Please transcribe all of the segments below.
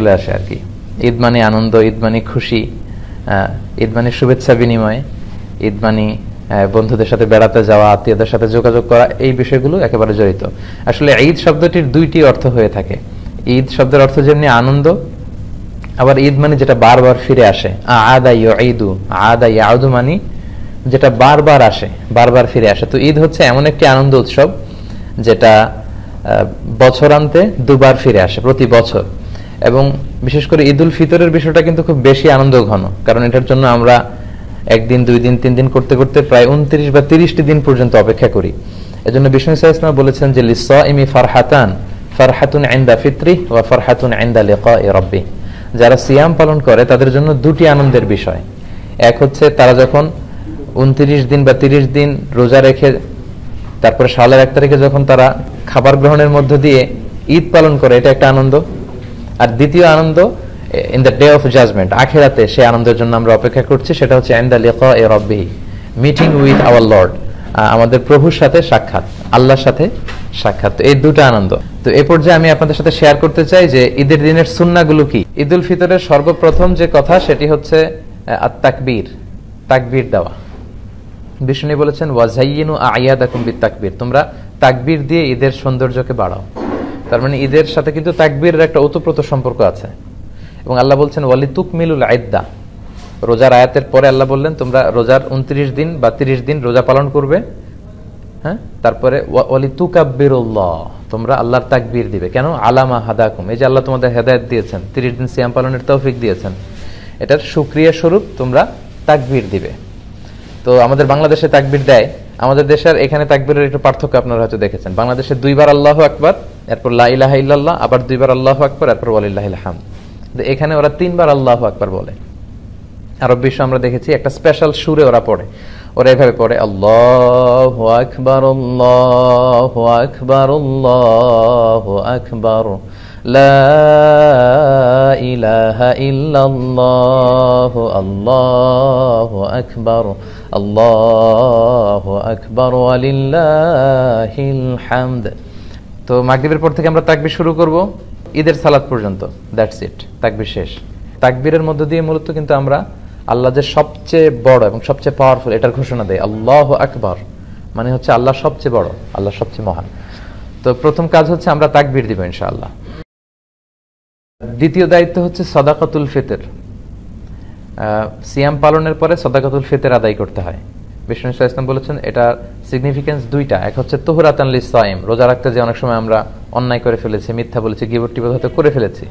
চলে আসে আর কি। ঈদ মানে আনন্দ, ঈদ মানে খুশি, ঈদ মানে শুভেচ্ছা বিনিময়, ঈদ মানে বন্ধুদের সাথে বেড়াতে যাওয়া, আত্মীয়দের সাথে যোগাযোগ করা, এই বিষয়গুলো একেবারে জড়িত। আসলে ঈদ শব্দটির দুইটি অর্থ হয়ে থাকে। ঈদ শব্দের অর্থ যেমনি আনন্দ, আবার ঈদ মানে যেটা বারবার ফিরে আসে। আদা ইয়াউদু, আদা ইয়াউদু মানে যেটা বারবার আসে, বারবার ফিরে আসে। তো ঈদ হচ্ছে এমন একটি আনন্দ উৎসব যেটা বছরান্তে দুবার ফিরে আসে, প্রতি বছর। এবং বিশেষ করে ঈদ উল ফিতরের বিষয়টা কিন্তু খুব বেশি আনন্দ ঘন, কারণ এটার জন্য আমরা একদিন, দুই দিন, তিন দিন করতে করতে প্রায় 29 বা 30টি দিন পর্যন্ত অপেক্ষা করি। এজন্য বিষ্ণু ইসলাম বলেছেন যে লিসাইমি ফারহাতান, ফারহাতুন ইনদা ফিত্রিহি ওয়া ফারহাতুন ইনদা লিকাই রাব্বি। যারা সিয়াম পালন করে তাদের জন্য দুটি আনন্দের বিষয়। এক হচ্ছে তারা যখন 29 দিন বা 30 দিন রোজা রেখে তারপরে শাওয়ালের 1 তারিখে যখন তারা খাবার গ্রহণের মধ্য দিয়ে ঈদ পালন করে, এটা একটা আনন্দ। আর দ্বিতীয় আনন্দ in the day of judgement, আখিরাতে সে আনন্দের জন্য আমরা অপেক্ষা করছি, সেটা হচ্ছে ইনদা লিকাই রাব্বিহি, মিটিং উইথ আওয়ার লর্ড, আমাদের প্রভুর সাথে সাক্ষাৎ, আল্লাহর সাথে সাক্ষাৎ। এই দুটো আনন্দ। তো এই পর্যায়ে আমি আপনাদের সাথে শেয়ার করতে চাই যে ঈদের দিনের সুন্নাহগুলো কি। ঈদ উল ফিতরের সর্বপ্রথম যে কথা সেটি হচ্ছে আত-তাকবীর, তাকবীর দেওয়া। বিষ্ণু বলেছেন ওয়াজাইয়িনু আ'য়াদাকুম বিত-তাকবীর, তোমরা তাকবীর দিয়ে ঈদের সৌন্দর্যকে বাড়াও। তার মানে ঈদের সাথে কিন্তু তাকবীরের একটা ওতপ্রোত সম্পর্ক আছে। এবং আল্লাহ বলছেন ওয়ালিতুকমিলুল ইদ্দা, রোজার আয়াতের পরে আল্লাহ বললেন তোমরা রোজার 29 দিন বা 30 দিন রোজা পালন করবে। হ্যাঁ, তারপরে ওয়ালিতুকাব্বিরুল্লাহ, তোমরা আল্লাহর তাকবীর দিবে। কেন? আলামা হাদাকুম, এই যে আল্লাহ তোমাদের হেদায়েত দিয়েছেন, 30 দিন সিয়াম পালনের তৌফিক দিয়েছেন, এটার শুকরিয়া স্বরূপ তোমরা তাকবীর দিবে। তো আমাদের বাংলাদেশে তাকবীর দেয়, আমাদের দেশের এখানে তাকবীরের একটু পার্থক্য আপনারা হয়তো দেখেছেন। বাংলাদেশে 2 বার আল্লাহু আকবার, এরপর লা ইলাহা ইল্লাল্লাহ, আবার 2 বার আল্লাহু আকবার, এরপর ওয়ালিল্লাহিল হামদ। এখানে ওরা 3 বার আল্লাহু আকবার বলে। আরব বিশ্ব আমরা দেখেছি একটা স্পেশাল সুরে ওরা পড়ে, ওরা এভাবে পড়ে আল্লাহু আকবার, আল্লাহু আকবার, আল্লাহু আকবার, লা ইলাহা ইল্লাল্লাহ, আল্লাহু আকবার, আল্লাহু আকবার, ওয়ালিল্লাহিল হামদ। তো মাগরিবের পর থেকে আমরা তাকবীর শুরু করব ঈদের সালাত পর্যন্ত, দ্যাটস ইট, তাকবীর শেষ। তাকবীরের মধ্য দিয়ে মূলত কিন্তু আমরা আল্লাহ যে সবচেয়ে বড় এবং সবচেয়ে পাওয়ারফুল এটার ঘোষণা দেয়। আল্লাহু আকবার মানে হচ্ছে আল্লাহ সবচেয়ে বড়, আল্লাহ সবচেয়ে মহান। তো প্রথম কাজ হচ্ছে আমরা তাকবীর দিব ইনশাআল্লাহ। দ্বিতীয় দায়িত্ব হচ্ছে সাদাকাতুল ফিতর। সিয়াম পালনের পরে সাদাকাতুল ফিতর আদায় করতে হয়। বিষ্ণু ইসলাম বলেছেন এটা সিগনিফিকেন্স দুইটা। এক হচ্ছে তুহরাতান লিস-সাইম, রোজা রাখতে যে অনেক সময় আমরা অন্যায় করে ফেলেছি, মিথ্যা বলেছি, গীবত টিবত হয়তো করে ফেলেছি,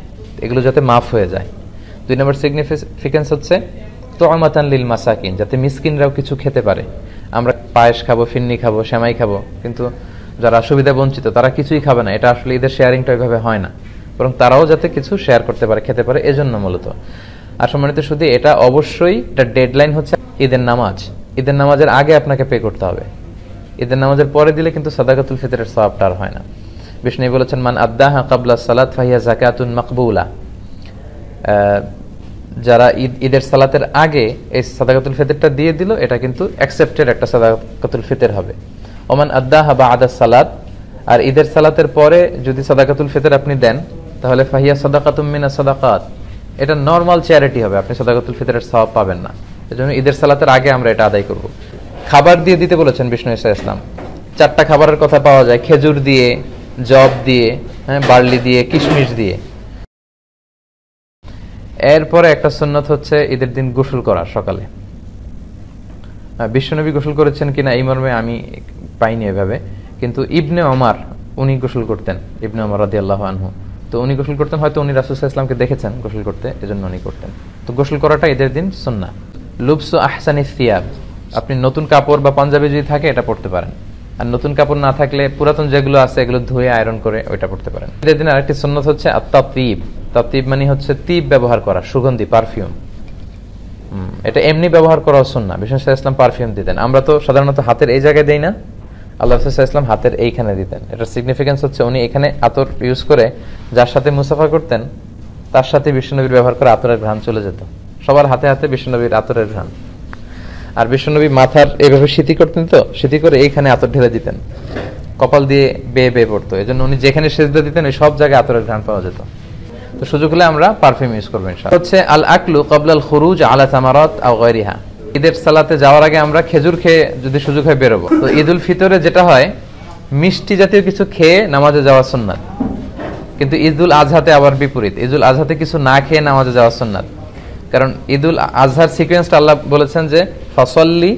এগুলো যাতে মাফ হয়ে যায়। 2 নম্বর সিগনিফিকেন্স হচ্ছে তু'মাতান লিল মাসাকিন, যাতে মিসকিনরাও কিছু খেতে পারে। আমরা পায়েস খাবো, ফিন্নি খাবো, সেমাই খাবো, কিন্তু যারা সুবিধা বঞ্চিত তারা কিছুই খাবে না। এটা আসলে ঈদের শেয়ারিংটা ওইভাবে হয় না, বরং তারাও যাতে কিছু শেয়ার করতে পারে, খেতে পারে, এজন্য মূলত। আর সম্মানিত শুধু এটা অবশ্যই এটা ডেডলাইন হচ্ছে ঈদের নামাজ। ঈদের নামাজের আগে আপনাকে পে করতে হবে। ঈদের নামাজের পরে দিলে কিন্তু সাদাকাতুল ফিতরের সওয়াবটা আর হয় না। বিষ্ণু বলেছেন মান আদ্দাহা ক্বাবলা সালাত ফাহিয়া যাকাতুন মাকবুলা, যারা ঈদের সালাতের আগে এই সাদাকাতুল ফিতরটা দিয়ে দিল এটা কিন্তু অ্যাকসেপ্টেড একটা সাদাকাতুল ফিতর হবে। ওমান আদ্দাহা বা'দা সালাত, আর ঈদের সালাতের পরে যদি সাদাকাতুল ফিতর আপনি দেন তাহলে ফাহিয়া সাদাকাতুম মিনাস সাদাকাত, এটা নরমাল চ্যারিটি হবে, আপনি সাদাকাতুল ফিতরের সওয়াব পাবেন না। এজন্য ঈদের সালাতের আগে আমরা এটা আদায় করব। খাবার দিয়ে দিতে বলেছেন বিষ্ণু ইসলাম। 4টা খাবারের কথা পাওয়া যায়, খেজুর দিয়ে, জব দিয়ে, হ্যাঁ, বার্লি দিয়ে, কিশমিশ দিয়ে। এরপরে একটা সুন্নাত হচ্ছে ঈদের দিন গোসল করা সকালে। বিশ্বনবী গোসল করেছেন কিনা এই মর্মে আমি পাইনি এভাবে, কিন্তু ইবনে ওমর উনি গোসল করতেন, ইবনে ওমর রাদিয়াল্লাহু আনহু। তো উনি গোসল করতেন, হয়তো উনি রাসূল সাল্লাল্লাহু আলাইহি ওয়াসাল্লামকে দেখেছেন গোসল করতে, এজন্য উনি করতেন। তো গোসল করাটা ঈদের দিন সুন্নাহ। লুবসু আহসানিস সিয়াব, আপনি নতুন কাপড় বা পাঞ্জাবি যদি থাকে এটা পরতে পারেন, আর নতুন কাপড় না থাকলে পুরাতন যেগুলো আছে এগুলো ধুয়ে আয়রন করে ওইটা পরতে পারেন। ঈদের দিন আরেকটি সুন্নাত হচ্ছে আত-তাতয়িব। তাতয়িব মানে হচ্ছে তিব ব্যবহার করা, সুগন্ধি, পারফিউম। এটা এমনি ব্যবহার করা সুন্নাহ। বিষ্ণু ইসলাম পারফিউম দিতেন, আমরা তো সাধারণত হাতের এই জায়গায় দেই না, আল্লাহ ইসলাম হাতের এইখানে দিতেন। এটার সিগনিফিকেন্স হচ্ছে উনি এখানে আতর ইউজ করে যার সাথে মুসাফা করতেন তার সাথে বিশ্বনবীর ব্যবহার করে আতরের ঘ্রাণ চলে যেত। সবার হাতে হাতে বিশ্বনবীর আতরের ঘ্রাণ। আর বিশ্বনবী মাথার এইভাবে সিঁথি করতেন, তো সিঁথি করে এইখানে আতর ঢেলে দিতেন, কপাল দিয়ে বেয়ে বেয়ে পড়তো। এই জন্য উনি যেখানে সেজদা দিতেন ওই সব জায়গায় আতরের ঘ্রাণ পাওয়া যেত। তো সুযোগ হলে আমরা পারফিউম ইউজ করবো ইনশাআল্লাহ। হচ্ছে আল আকলু ক্বাবলাল খুরুজ আলা সামারাত আও গায়রিহা, ঈদের সালাতে যাওয়ার আগে আমরা খেজুর খেয়ে যদি সুযোগ হয় বেরোবো। তো ঈদুল ফিতরে যেটা হয় মিষ্টি জাতীয় কিছু খেয়ে নামাজে যাওয়া সুন্নাত, কিন্তু ঈদুল আজহাতে আবার বিপরীত, ঈদুল আজহাতে কিছু না খেয়ে নামাজে যাওয়া সুন্নাত। কারণ ঈদুল আজহার সিকোয়েন্সটা আল্লাহ বলেছেন যে ফাসাল্লি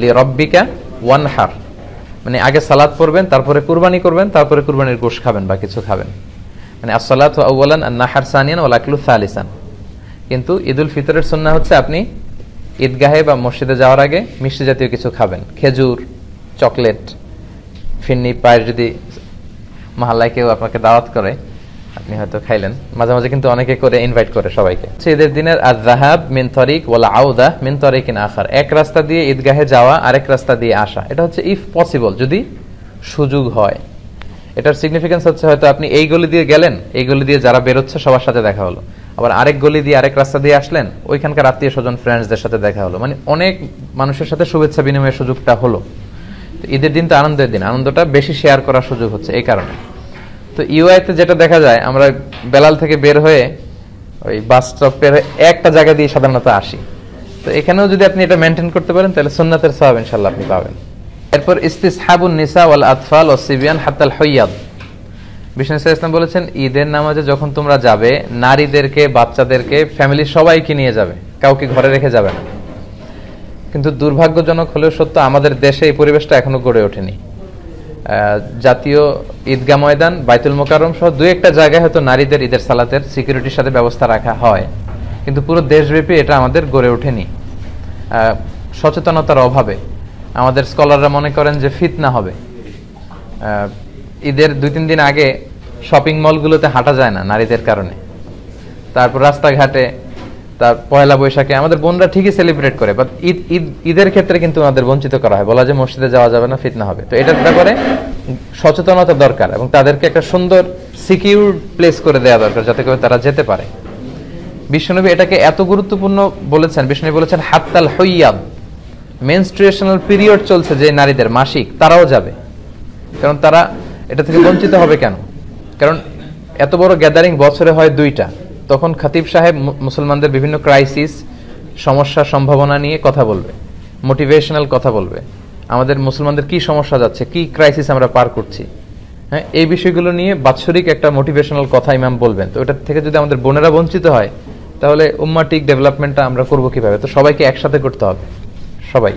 লিরাব্বিকা ওয়ানহার, মানে আগে সালাত পড়বেন, তারপরে কুরবানি করবেন, তারপরে কুরবানির গোশত খাবেন বা কিছু খাবেন, মানে আসসালাতু আউওয়ালান আন-নাহর সানিয়ান ওয়াল আকলু সালিসান। কিন্তু ঈদুল ফিতরের সুন্নাহ হচ্ছে আপনি ঈদগাহে বা মসজিদে যাওয়ার আগে মিষ্টি জাতীয় কিছু খাবেন, খেজুর, চকলেট, ফিন্নি, পায়েস, যদি মহল্লায় কেউ আপনাকে দাওয়াত করে আপনি হয়তো খাইলেন, মাঝে মাঝে কিন্তু অনেকে করে ইনভাইট করে সবাইকে। ঈদের দিনের আয-যাহাব মিন তরিক ওয়াল আউদা মিন তরিকিন আখার, এক রাস্তা দিয়ে ঈদগাহে যাওয়া, আরেক রাস্তা দিয়ে আসা, এটা হচ্ছে ইফ পসিবল, যদি সুযোগ হয়। এটার সিগনিফিকেন্স হচ্ছে হয়তো আপনি এই গলি দিয়ে গেলেন, এই গলি দিয়ে যারা বেরোচ্ছে সবার সাথে দেখা হলো, আবার আরেক গলি দিয়ে আরেক রাস্তা দিয়ে আসলেন, ওইখানকার আত্মীয় স্বজন ফ্রেন্ডসদের সাথে দেখা হলো, মানে অনেক মানুষের সাথে শুভেচ্ছা বিনিময়ের সুযোগটা হলো। তো ঈদের দিন তো আনন্দের দিন, আনন্দটা বেশি শেয়ার করার সুযোগ হচ্ছে এই কারণে। তো ইউআইতে যেটা দেখা যায়, আমরা বেলাল থেকে বের হয়ে ওই বাস স্টপ পের হয়ে একটা জায়গা দিয়ে সাধারণত আসি, তো এখানেও যদি আপনি এটা মেনটেন করতে পারেন তাহলে সুন্নাতের সওয়াব ইনশাআল্লাহ আপনি পাবেন। এরপর ইস্তিসহাবুন নিসা ওয়াল আতফাল ওয়াস সিবিয়ান হাত্তাল হুইয়াদ, বিষ্ণু ইসলাম বলেছেন ঈদের নামাজে যখন তোমরা যাবে নারীদেরকে, বাচ্চাদেরকে, ফ্যামিলির সবাইকে নিয়ে যাবে, কাউকে ঘরে রেখে যাবে না। কিন্তু দুর্ভাগ্যজনক হলেও সত্য, আমাদের দেশে এই পরিবেশটা এখনো গড়ে ওঠেনি। জাতীয় ঈদগাহ ময়দান, বাইতুল মোকাররম সহ দুই একটা জায়গায় হয়তো নারীদের ঈদের সালাতের সিকিউরিটির সাথে ব্যবস্থা রাখা হয়, কিন্তু পুরো দেশব্যাপী এটা আমাদের গড়ে ওঠেনি সচেতনতার অভাবে। আমাদের স্কলাররা মনে করেন যে ফিতনা হবে। ঈদের 2-3 দিন আগে শপিং মলগুলোতে হাঁটা যায় না নারীদের কারণে, তারপর রাস্তাঘাটে, তার পয়লা বৈশাখে আমাদের বোনরা ঠিকই সেলিব্রেট করে, বাট ঈদের ক্ষেত্রে কিন্তু আমাদের বঞ্চিত করা হয়, বলা যে মসজিদে যাওয়া যাবে না, ফিতনা হবে। তো এটার ব্যাপারে সচেতনতা দরকার এবং তাদেরকে একটা সুন্দর সিকিউর প্লেস করে দেওয়া দরকার যাতে করে তারা যেতে পারে। বিশ্বনবী এটাকে এত গুরুত্বপূর্ণ বলেছেন, বিশ্বনবী বলেছেন হাত্তাল হুইয়াদ, মেনস্ট্রুয়েশনাল পিরিয়ড চলছে যে নারীদের মাসিক, তারাও যাবে। কারণ তারা এটা থেকে বঞ্চিত হবে কেন? কারণ এত বড় গ্যাদারিং বছরে হয় 2টা, তখন খতিব সাহেব মুসলমানদের বিভিন্ন ক্রাইসিস, সমস্যা, সম্ভাবনা নিয়ে কথা বলবে, মোটিভেশনাল কথা বলবে, আমাদের মুসলমানদের কি সমস্যা যাচ্ছে, কি ক্রাইসিস আমরা পার করছি, হ্যাঁ, এই বিষয়গুলো নিয়ে বাৎসরিক একটা মোটিভেশনাল কথা ইমাম বলবেন। তো এটা থেকে যদি আমাদের বোনেরা বঞ্চিত হয় তাহলে উম্মাটিক ডেভেলপমেন্টটা আমরা করবো কিভাবে? তো সবাইকে একসাথে করতে হবে, সবাই।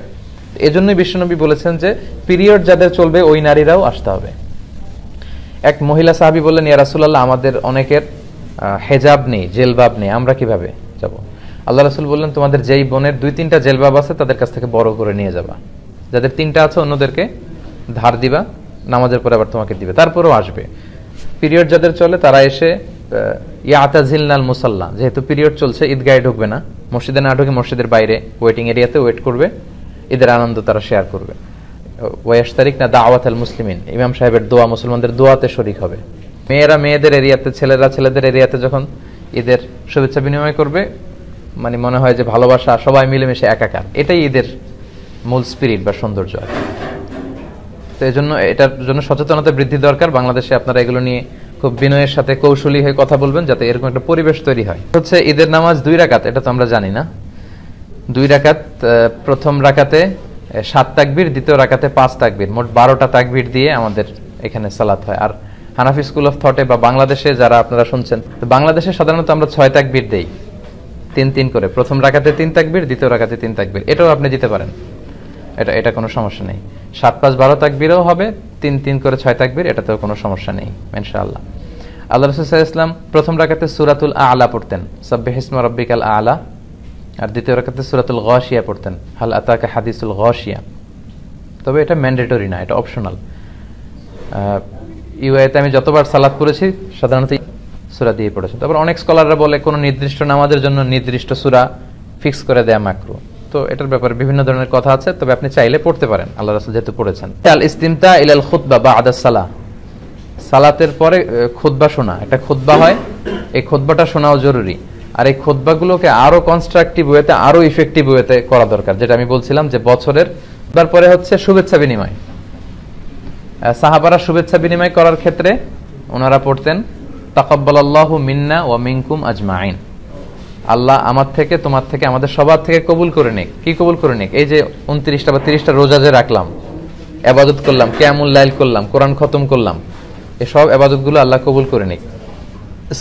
এজন্যই বিশ্বনবী বলেছেন যে পিরিয়ড যাদের চলবে ওই নারীরাও আসতে হবে। এক মহিলা সাহাবী বললেন, ইয়া রাসূলুল্লাহ, আমাদের অনেকের হেজাব নেই, জেলবাব নেই, আমরা কিভাবে যাব? আল্লাহ রাসূল বললেন, তোমাদের যেই বোনের 2-3টা জেলবাব আছে তাদের কাছ থেকে বড় করে নিয়ে যাবা, যাদের 3টা আছে অন্যদেরকে ধার দিবা, নামাজের পরে আবার তোমাকে দিবে, তারপরেও আসবে। পিরিয়ড যাদের চলে তারা এসে ইয়াতাজিলনাল মুসাল্লা, যেহেতু পিরিয়ড চলছে ঈদগাহে ঢুকবে না, মসজিদে না ঢুকে মসজিদের বাইরে ওয়েটিং এরিয়াতে ওয়েট করবে, ঈদের আনন্দ তারা শেয়ার করবে। ওয়াশতারিকনা দাওয়াতাল মুসলিমিন, ইমাম সাহেবের দোয়া, মুসলমানদের দোয়াতে শরীক হবে। মেয়েরা মেয়েদের এরিয়াতে, ছেলেরা ছেলেদের এরিয়াতে যখন ঈদের শুভেচ্ছা বিনিময় করবে, মানে মনে হয় যে ভালোবাসা, সবাই মিলেমিশে একাকার, এটাই ঈদের মূল স্পিরিট বা সৌন্দর্য। তো এই জন্য এটার জন্য সচেতনতা বৃদ্ধি দরকার। বাংলাদেশে আপনারা এগুলো নিয়ে খুব বিনয়ের সাথে কৌশলী হয়ে কথা বলবেন যাতে এরকম একটা পরিবেশ তৈরি হয়। হচ্ছে ঈদের নামাজ 2 রাকাত, এটা তো আমরা জানি না। 2 রাকাত, প্রথম রাকাতে 7 তাকবীর, দ্বিতীয় রাকাতে 5 তাকবীর, মোট 12টা তাকবীর দিয়ে আমাদের এখানে সালাত হয়। আর হানাফি স্কুল অফ থটে বা বাংলাদেশে যারা আপনারা শুনছেন, তো বাংলাদেশে সাধারণত আমরা 6 তাকবীর দেই, 3-3 করে। প্রথম রাকাতে 3 তাকবীর, দ্বিতীয় রাকাতে 3 তাকবীর, এটাও আপনি দিতে পারেন, এটা কোনো সমস্যা নেই। 7-5-12 তাকবীরও হবে, 3-3 করে 6 তাকবীর, এটাতেও কোনো সমস্যা নেই ইনশাআল্লাহ। আল্লাহ রাসূল সাল্লাল্লাহু আলাইহি ওয়াসাল্লাম প্রথম রাকাতে সূরাতুল আ'লা পড়তেন, সাব্বিহিসমা রাব্বিকাল আ'লা, আর দ্বিতীয় রাকাতে সূরাতুল গাশিয়া পড়তেন, হাল আতাকা হাদিসুল গাশিয়া। তবে এটা ম্যান্ডেটরি না, এটা অপশনাল। ইউআইতে আমি যতবার সালাত পড়েছি সাধারণত সূরা দিয়ে পড়েছি। তারপর অনেক স্কলাররা বলে কোনো নির্দিষ্ট নামাজের জন্য নির্দিষ্ট সূরা ফিক্স করে দেয়া মাকরু। তো এটার ব্যাপারে বিভিন্ন ধরনের কথা আছে, তবে আপনি চাইলে পড়তে পারেন, আল্লাহ রাসূল যেহেতু পড়েছেন। আল ইস্তিমতা ইলাল খুতবা বা'দা সালাহ, সালাতের পরে খুতবা শোনা, একটা খুতবা হয়, এই খুতবাটা শোনাও জরুরি। আর এই খুতবাগুলোকে আরো কনস্ট্রাকটিভ ওয়েতে, আরো ইফেক্টিভ ওয়েতে করা দরকার, যেটা আমি বলছিলাম যে বছরের তারপরে হচ্ছে শুভেচ্ছা বিনিময়। সাহাবারা শুভেচ্ছা বিনিময় করার ক্ষেত্রে ওনারা পড়তেন তাকাব্বালাল্লাহু মিন্না ওয়া মিনকুম আজমাইন, আল্লাহ আমার থেকে তোমার থেকে আমাদের সবার থেকে কবুল করে নিক। কি কবুল করে নিক? এই যে 29টা বা 30টা রোজা যে রাখলাম, ইবাদত করলাম, কিয়ামুল লাইল করলাম, কোরআন খতম করলাম, এই সব ইবাদতগুলো আল্লাহ কবুল করে নিক।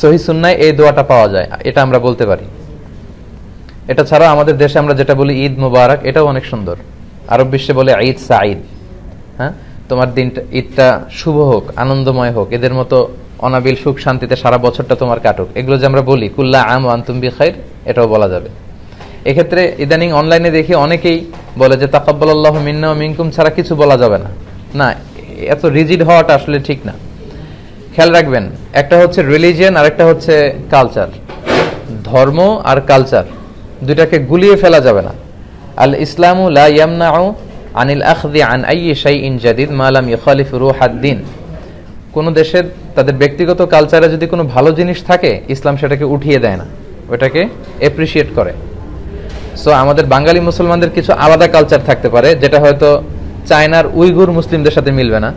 সহিহ সুন্নায় এই দোয়াটা পাওয়া যায়, এটা আমরা বলতে পারি। এটা ছাড়া আমাদের দেশে আমরা যেটা বলি ঈদ মুবারক, এটাও অনেক সুন্দর। আরব বিশ্বে বলে ঈদ সাঈদ। হ্যাঁ, তোমার দিনটা, ঈদটা শুভ হোক, আনন্দময় হোক, এদের মতো অনাবিল সুখ শান্তিতে সারা বছরটা তোমার কাটুক, এগুলো যে আমরা বলি কুল্লা আম ওয়া আনতুম বিখাইর, এটাও বলা যাবে। এক্ষেত্রে ইদানিং অনলাইনে দেখি অনেকেই বলে যে তাকাব্বালাল্লাহু মিন্না ওয়া মিনকুম ছাড়া কিছু বলা যাবে না। না, এত রিজিড হওয়াটা আসলে ঠিক না। খেয়াল রাখবেন, একটা হচ্ছে রিলিজিয়ন আর একটা হচ্ছে কালচার। ধর্ম আর কালচার দুইটাকে গুলিয়ে ফেলা যাবে না। আল ইসলামু লা ইয়ামনাউ আনিল আখযি আন আইয়ি শাইইন জাদিদ মা লাম ইখালিফ রূহাদ-দ্বীন। কোন দেশের তাদের ব্যক্তিগত কালচারে যদি কোনো ভালো জিনিস থাকে, ইসলাম সেটাকে উঠিয়ে দেয় না, ওটাকে এপ্রিশিয়েট করে। সো আমাদের বাঙালি মুসলমানদের কিছু আলাদা কালচার থাকতে পারে, যেটা হয়তো চায়নার উইগুর মুসলিমদের সাথে মিলবে না।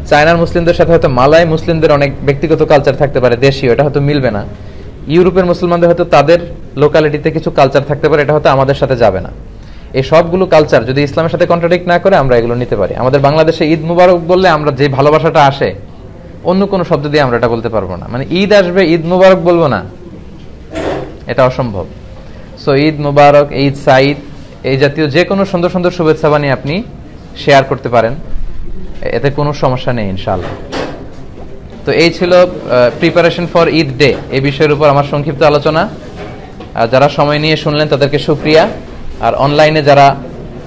চায়নার মুসলিমদের সাথে হয়তো মালয় মুসলিমদের অনেক ব্যক্তিগত কালচার থাকতে পারে, দেশীয়, এটা হয়তো মিলবে না। ইউরোপের মুসলমানদের হয়তো তাদের লোকালিটিতে কিছু কালচার থাকতে পারে, এটা হয়তো আমাদের সাথে যাবে না। এই সবগুলো কালচার যদি ইসলামের সাথে কন্ট্রাডিক্ট না করে, আমরা এগুলো নিতে পারি। আমাদের বাংলাদেশে ঈদ মুবারক বললে আমরা যে ভালোবাসাটা আসে, অন্য কোনো শব্দ দিয়ে আমরা এটা বলতে পারবো না। মানে ঈদ আসবে, ঈদ মুবারক বলবো না, এটা অসম্ভব। সো ঈদ মুবারক, ঈদ সাঈদ, এই জাতীয় যে কোনো সুন্দর সুন্দর শুভেচ্ছা বানিয়ে আপনি শেয়ার করতে পারেন, এতে কোনো সমস্যা নেই ইনশাআল্লাহ। তো এই ছিল প্রিপারেশন ফর ঈদ ডে, এই বিষয়ের উপর আমার সংক্ষিপ্ত আলোচনা। যারা সময় নিয়ে শুনলেন তাদেরকে শুকরিয়া। আর অনলাইনে যারা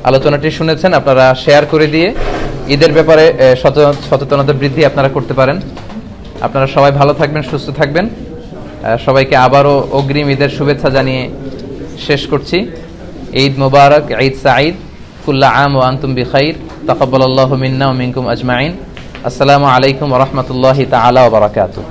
আলোচনাটি শুনেছেন, আপনারা শেয়ার করে দিয়ে ঈদের ব্যাপারে সচেতনতা বৃদ্ধি আপনারা করতে পারেন। আপনারা সবাই ভালো থাকবেন, সুস্থ থাকবেন। সবাইকে আবারও অগ্রিম ঈদের শুভেচ্ছা জানিয়ে শেষ করছি। ঈদ মুবারক, ঈদ সাঈদ, কুল্লা আম ওয়া আনতুম বিখাইর, তাকাব্বালাল্লাহু মিন্না ওয়া মিনকুম আজমাইন। আসসালামু আলাইকুম ওয়া রাহমাতুল্লাহি তাআলা ওয়া বারাকাতুহু।